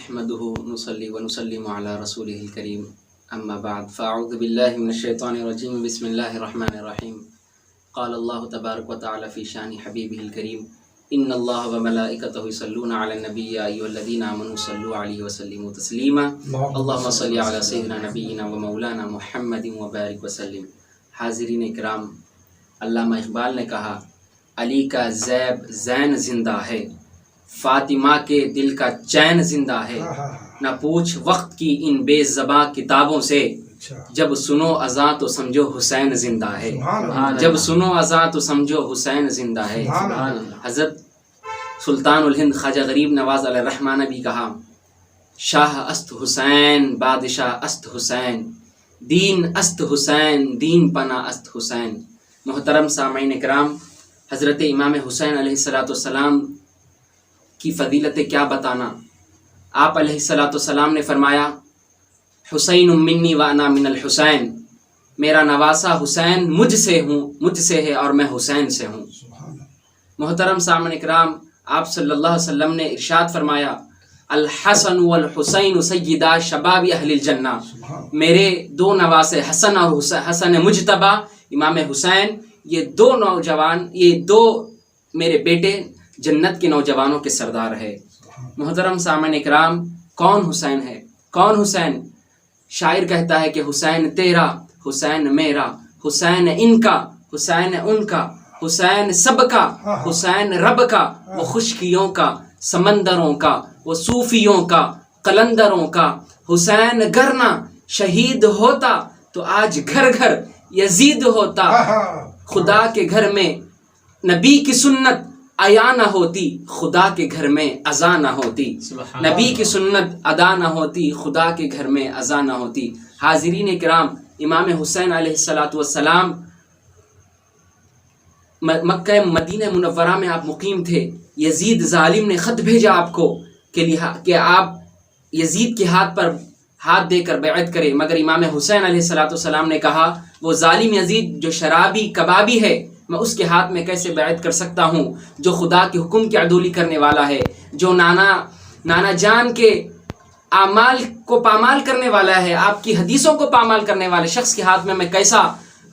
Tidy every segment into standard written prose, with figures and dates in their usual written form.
نحمده نصلي ونسلم على رسوله الكريم اما بعد فاعوذ بالله من الشيطان الرجيم بسم الله الرحمن الرحيم قال الله تبارك وتعالى في شان حبيبه الكريم ان الله وملائكته يصلون على النبي يا ايها الذين امنوا صلوا عليه وسلموا تسليما اللهم صل على سيدنا نبينا ومولانا محمد وبارك وسلم. حاضرین اکرام، علامہ اقبال نے کہا علی کا زیب زین زندہ ہے، فاطمہ کے دل کا چین زندہ ہے، نہ پوچھ وقت کی ان بے زباں کتابوں سے، جب سنو اذان تو سمجھو حسین زندہ ہے، جب سنو اذان تو سمجھو حسین زندہ ہے. حضرت سلطان الہند خواجہ غریب نواز علیہ الرحمٰن نے بھی کہا شاہ است حسین بادشاہ است حسین، دین است حسین دین پناہ است حسین. محترم سامعین اکرام، حضرت امام حسین علیہ السلام کی فضیلت کیا بتانا. آپ علیہ السلام نے فرمایا حسین منی وانا من الحسین، میرا نواسا حسین مجھ سے ہے اور میں حسین سے ہوں. محترم سامعین اکرام، آپ صلی اللہ علیہ وسلم نے ارشاد فرمایا الحسن والحسین سیدا شباب اہل الجنہ، میرے دو نواسے حسن اور حسن مجتبی امام حسین، یہ دو نوجوان، یہ دو میرے بیٹے جنت کے نوجوانوں کے سردار ہے. محترم سامعین اکرام، کون حسین ہے؟ کون حسین؟ شاعر کہتا ہے کہ حسین تیرا، حسین میرا، حسین ان کا، حسین ان کا، حسین سب کا، حسین رب کا، وہ خشکیوں کا، سمندروں کا، وہ صوفیوں کا، قلندروں کا. حسین گرنا شہید ہوتا تو آج گھر گھر یزید ہوتا. خدا کے گھر میں نبی کی سنت ایا نہ ہوتی، خدا کے گھر میں اذا نہ ہوتی. نبی کی سنت ادا نہ ہوتی، خدا کے گھر میں اذا نہ ہوتی. حاضرین کرام، امام حسین علیہ السلام مکہ مدینہ منورہ میں آپ مقیم تھے. یزید ظالم نے خط بھیجا آپ کو کہ آپ یزید کے ہاتھ پر ہاتھ دے کر بیعت کریں، مگر امام حسین علیہ السلام نے کہا وہ ظالم یزید جو شرابی کبابی ہے، میں اس کے ہاتھ میں کیسے بیعت کر سکتا ہوں جو خدا کے حکم کی عدولی کرنے والا ہے، جو نانا جان کے اعمال کو پامال کرنے والا ہے، آپ کی حدیثوں کو پامال کرنے والے شخص کے ہاتھ میں کیسا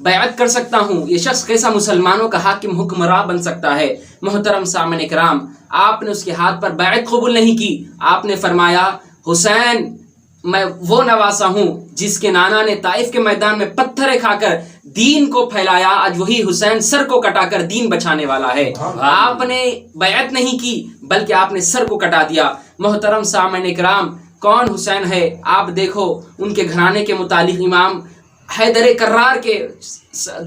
بیعت کر سکتا ہوں؟ یہ شخص کیسا مسلمانوں کا حاکم حکمراں بن سکتا ہے؟ محترم سامعین اکرام، آپ نے اس کے ہاتھ پر بیعت قبول نہیں کی. آپ نے فرمایا حسین میں وہ نواسا ہوں جس کے نانا نے طائف کے میدان میں پتھر کھا کر دین کو پھیلایا، آج وہی حسین سر کو کٹا کر دین بچانے والا ہے. آپ نے بیعت نہیں کی بلکہ آپ نے سر کو کٹا دیا. محترم سامعین اکرام، کون حسین ہے؟ آپ دیکھو ان کے گھرانے کے متعلق امام حیدر کرار کے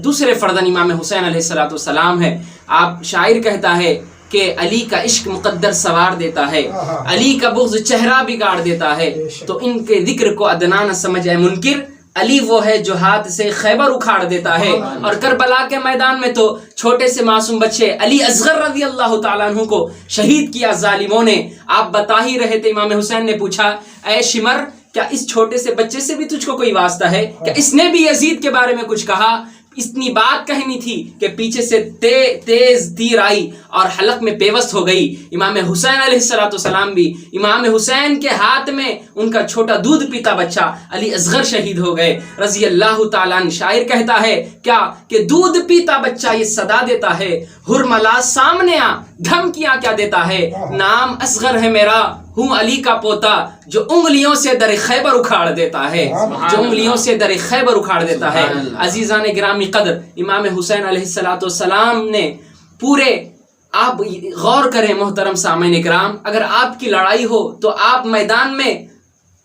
دوسرے فردن امام حسین علیہ السلام ہے. آپ شاعر کہتا ہے کہ علی کا عشق مقدر سوار دیتا ہے، علی کا بغض چہرہ بگاڑ دیتا ہے. تو ان کے ذکر کو ادنا نہ سمجھ اے منکر، علی وہ ہے جو ہاتھ سے خیبر اکھاڑ دیتا ہے. اور کربلا کے میدان میں تو چھوٹے سے معصوم بچے علی اصغر رضی اللہ تعالیٰ عنہ کو شہید کیا ظالموں نے. آپ بتا ہی رہے تھے، امام حسین نے پوچھا اے شمر، کیا اس چھوٹے سے بچے سے بھی تجھ کو کوئی واسطہ ہے؟ کیا اس نے بھی یزید کے بارے میں کچھ کہا؟ اتنی بات کہنی تھی کہ پیچھے سے تیز تیر آئی اور حلق میں پیوست ہو گئی. امام حسین علیہ السلام بھی، امام حسین کے ہاتھ میں ان کا چھوٹا دودھ پیتا بچہ علی اصغر شہید ہو گئے رضی اللہ تعالیٰ عنہ. شاعر کہتا ہے کیا کہ دودھ پیتا بچہ یہ صدا دیتا ہے، ہرملا سامنے آ دھمکیاں کیا دیتا ہے، نام اصغر ہے میرا ہوں علی کا پوتا، جو انگلیوں سے در خیبر اکھاڑ دیتا ہے، جو انگلیوں سے در خیبر اکھاڑ دیتا ہے. عزیزان گرامی قدر، امام حسین علیہ السلام نے پورے، آپ غور کریں محترم سامعین اکرام، اگر آپ کی لڑائی ہو تو آپ میدان میں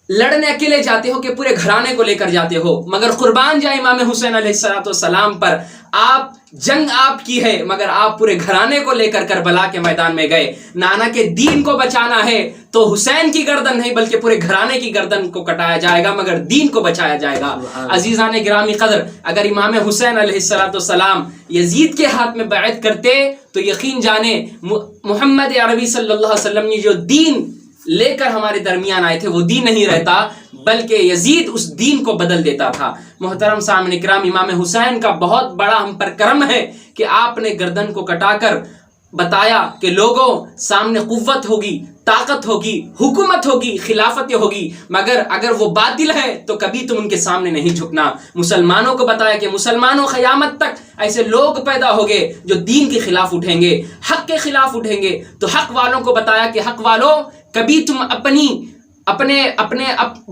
لڑنے اکیلے جاتے ہو کہ پورے گھرانے کو لے کر جاتے ہو، مگر قربان جائے امام حسین علیہ السلام پر، آپ جنگ آپ کی ہے مگر آپ پورے گھرانے کو لے کر کربلا کے میدان میں گئے. نانا کے دین کو بچانا ہے تو حسین کی گردن نہیں بلکہ پورے گھرانے کی گردن کو کٹایا جائے گا، مگر دین کو بچایا جائے گا. عزیزان گرامی قدر، اگر امام حسین علیہ السلام یزید کے ہاتھ میں بیعت کرتے تو یقین جانے محمد عربی صلی اللہ علیہ وسلم نے جو دین لے کر ہمارے درمیان آئے تھے وہ دین نہیں رہتا بلکہ یزید اس دین کو بدل دیتا تھا. محترم سامعین کرام، امام حسین کا بہت بڑا ہم پر کرم ہے کہ آپ نے گردن کو کٹا کر بتایا کہ لوگوں سامنے قوت ہوگی، طاقت ہوگی، حکومت ہوگی، خلافت ہوگی، مگر اگر وہ باطل ہے تو کبھی تم ان کے سامنے نہیں جھکنا۔ مسلمانوں کو بتایا کہ مسلمانوں قیامت تک ایسے لوگ پیدا ہوگے جو دین کے خلاف اٹھیں گے، حق کے خلاف اٹھیں گے، تو حق والوں کو بتایا کہ حق والوں کبھی تم اپنے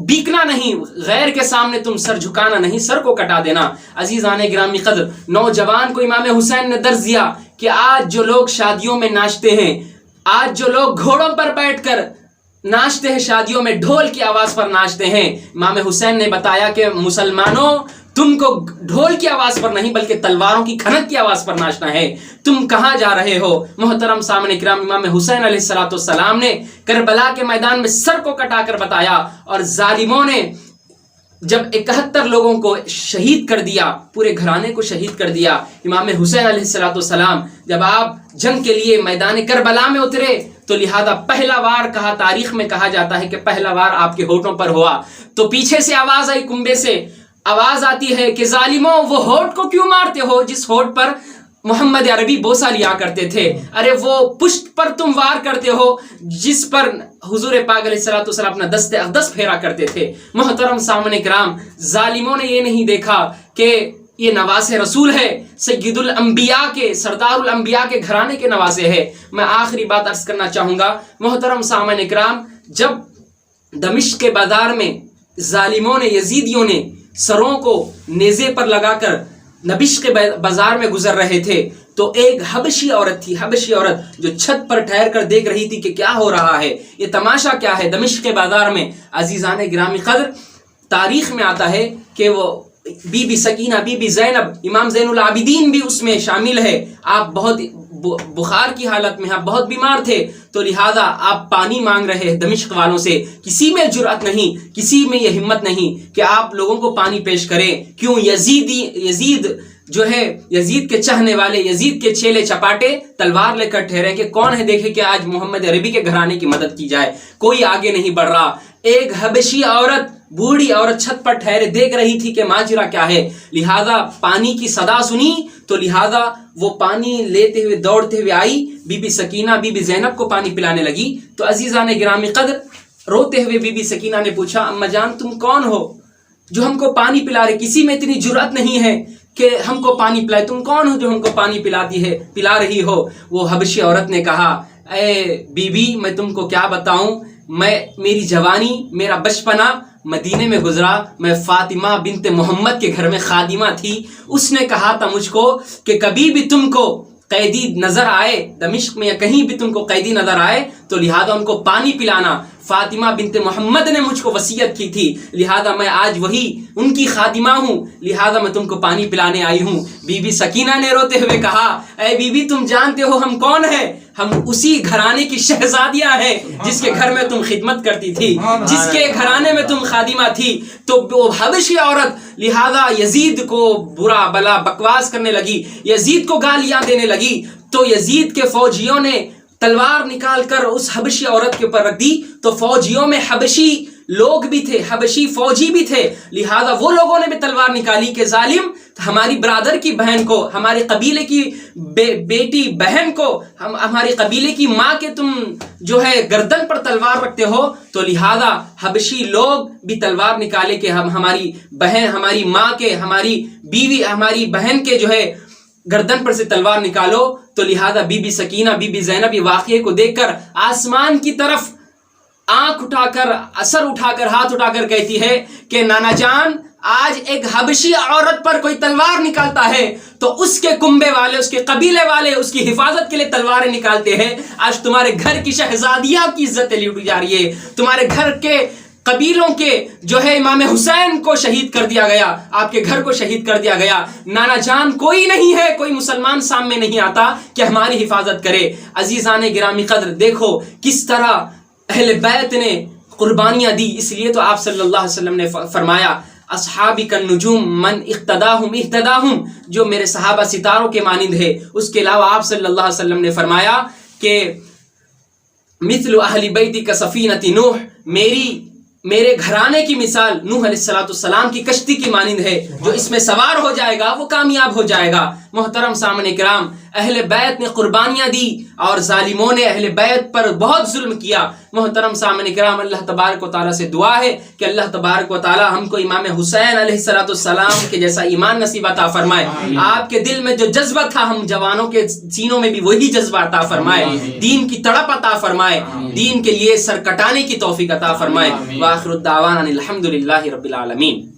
بیکنا نہیں، غیر کے سامنے تم سر جھکانا نہیں، سر کو کٹا دینا۔ عزیزان گرامی قدر، نوجوان کو امام حسین نے درس دیا کہ آج جو لوگ شادیوں میں ناچتے ہیں، آج جو لوگ گھوڑوں پر بیٹھ کر ناچتے ہیں، شادیوں میں ڈھول کی آواز پر ناچتے ہیں، امام حسین نے بتایا کہ مسلمانوں تم کو ڈھول کی آواز پر نہیں بلکہ تلواروں کی کھنک کی آواز پر ناچنا ہے۔ تم کہاں جا رہے ہو؟ محترم سامعین کرام، امام حسین علیہ السلام نے کربلا کے میدان میں سر کو کٹا کر بتایا، اور ظالموں نے جب 71 لوگوں کو شہید کر دیا، پورے گھرانے کو شہید کر دیا، امام حسین علیہ السلام جب آپ جنگ کے لیے میدان کربلا میں اترے تو لہذا پہلا وار کہا، تاریخ میں کہا جاتا ہے کہ پہلا وار آپ کے ہونٹوں پر ہوا، تو پیچھے سے آواز آئی، کنبے سے آواز آتی ہے کہ ظالموں وہ ہونٹ کو کیوں مارتے ہو جس ہونٹ پر محمد عربی بوسہ لیا کرتے تھے؟ ارے وہ پشت پر تم وار کرتے ہو جس پر حضور پاک علیہ السلام اپنا دست اقدس پھیرا کرتے تھے۔ محترم سامعین کرام، ظالموں نے یہ نہیں دیکھا کہ یہ نواسے رسول ہے، سید الانبیاء کے، سردار الانبیاء کے گھرانے کے نواسے ہے۔ میں آخری بات عرض کرنا چاہوں گا محترم سامعین کرام، جب دمشق کے بازار میں ظالموں نے، یزیدیوں نے سروں کو نیزے پر لگا کر دمشق کے بازار میں گزر رہے تھے تو ایک حبشی عورت تھی، حبشی عورت جو چھت پر ٹھہر کر دیکھ رہی تھی کہ کیا ہو رہا ہے، یہ تماشا کیا ہے دمشق کے بازار میں۔ عزیزان گرامی قدر، تاریخ میں آتا ہے کہ وہ بی بی سکینہ، بی بی زینب، امام زین العابدین بھی اس میں شامل ہے۔ آپ بہت بخار کی حالت میں، آپ بہت بیمار تھے، تو لہذا آپ پانی مانگ رہے ہیں دمشق والوں سے۔ کسی میں جرأت نہیں، کسی میں یہ ہمت نہیں کہ آپ لوگوں کو پانی پیش کریں۔ کیوں؟ یزید جو ہے، یزید کے چاہنے والے، یزید کے چیلے چپاٹے تلوار لے کر ٹھہرے کہ کون ہے دیکھے کہ آج محمد عربی کے گھرانے کی مدد کی جائے۔ کوئی آگے نہیں بڑھ رہا۔ ایک حبشی عورت، بوڑھی عورت چھت پر ٹھہرے دیکھ رہی تھی کہ ماجرا کیا ہے، لہذا پانی کی صدا سنی تو لہذا وہ پانی لیتے ہوئے دوڑتے ہوئے آئی، بی بی سکینہ، بی بی زینب کو پانی پلانے لگی۔ تو عزیزان گرامی قدر، روتے ہوئے بی بی سکینہ نے پوچھا، اماں جان تم کون ہو جو ہم کو پانی پلا رہے؟ کسی میں اتنی جرأت نہیں ہے کہ ہم کو پانی پلائے، تم کون ہو جو ہم کو پانی پلا رہی ہو؟ وہ حبشی عورت نے کہا، اے بی بی میں تم کو کیا بتاؤں، میری جوانی، میرا بچپنا مدینے میں گزرا، میں فاطمہ بنت محمد کے گھر میں خادمہ تھی، اس نے کہا تھا مجھ کو کہ کبھی بھی تم کو قیدی نظر آئے دمشق میں یا کہیں بھی تم کو قیدی نظر آئے تو لہذا ان کو پانی پلانا۔ فاطمہ بنت محمد نے مجھ کو وصیت کی تھی، لہذا میں آج وہی ان کی خادمہ ہوں، لہذا میں تم کو پانی پلانے آئی ہوں۔ بی بی سکینہ نے روتے ہوئے کہا، اے بی بی تم جانتے ہو ہم کون ہیں؟ ہم اسی گھرانے کی شہزادیاں ہیں جس کے گھر میں تم خدمت کرتی تھی، جس کے گھرانے میں تم خادمہ تھی۔ تو وہ حبشی عورت لہذا یزید کو برا بلا بکواس کرنے لگی، یزید کو گالیاں دینے لگی، تو یزید کے فوجیوں نے تلوار نکال کر اس حبشی عورت کے اوپر رکھ دی۔ تو فوجیوں میں حبشی لوگ بھی تھے، حبشی فوجی بھی تھے، لہذا وہ لوگوں نے بھی تلوار نکالی کہ ظالم، ہماری برادر کی بہن کو، ہمارے قبیلے کی بیٹی بہن کو، ہمارے قبیلے کی ماں کے تم جو ہے گردن پر تلوار رکھتے ہو۔ تو لہذا حبشی لوگ بھی تلوار نکالے کہ ہم ہماری بہن، ہماری ماں کے، ہماری بیوی، ہماری بہن کے جو ہے گردن پر سے تلوار نکالو۔ تو لہذا بی بی سکینہ، بی بی زینب یہ واقعے کو دیکھ کر آسمان کی طرف آنکھ اٹھا کر، اثر اٹھا کر، ہاتھ اٹھا کر کہتی ہے کہ نانا جان، آج ایک حبشی عورت پر کوئی تلوار نکالتا ہے تو اس کے کنبے والے، اس کے قبیلے والے اس کی حفاظت کے لیے تلواریں نکالتے ہیں۔ آج تمہارے گھر کی شہزادیاں کی عزتیں لوٹی جا رہی ہے، تمہارے گھر کے قبیلوں کے جو ہے امام حسین کو شہید کر دیا گیا، آپ کے گھر کو شہید کر دیا گیا۔ نانا جان کوئی نہیں ہے، کوئی مسلمان سامنے نہیں آتا کہ ہماری حفاظت کرے۔ عزیزان گرامی قدر، دیکھو کس طرح اہل بیت نے قربانیاں دی۔ اس لیے تو آپ صلی اللہ علیہ وسلم نے فرمایا، اصحابی النجوم من اقتداہم اہتداہم، جو میرے صحابہ ستاروں کے مانند ہے۔ اس کے علاوہ آپ صلی اللہ علیہ وسلم نے فرمایا کہ مثل اہل بیتی کا سفینۃ نوح، میرے گھرانے کی مثال نوح علیہ السلام کی کشتی کی مانند ہے، جو اس میں سوار ہو جائے گا وہ کامیاب ہو جائے گا۔ محترم سامعین کرام، اہل بیت نے قربانیاں دی اور ظالموں نے اہل بیت پر بہت ظلم کیا۔ محترم سامعین کرام، اللہ تبارک و تعالیٰ سے دعا ہے کہ اللہ تبارک و تعالیٰ ہم کو امام حسین علیہ السلام کے جیسا ایمان نصیب عطا فرمائے۔ آپ کے دل میں جو جذبہ تھا ہم جوانوں کے سینوں میں بھی وہی جذبہ عطا فرمائے، دین کی تڑپ عطا فرمائے، دین کے لیے سر کٹانے کی توفیق عطا فرمائے۔ وآخر الدعوانا الحمدللہ رب العالمین۔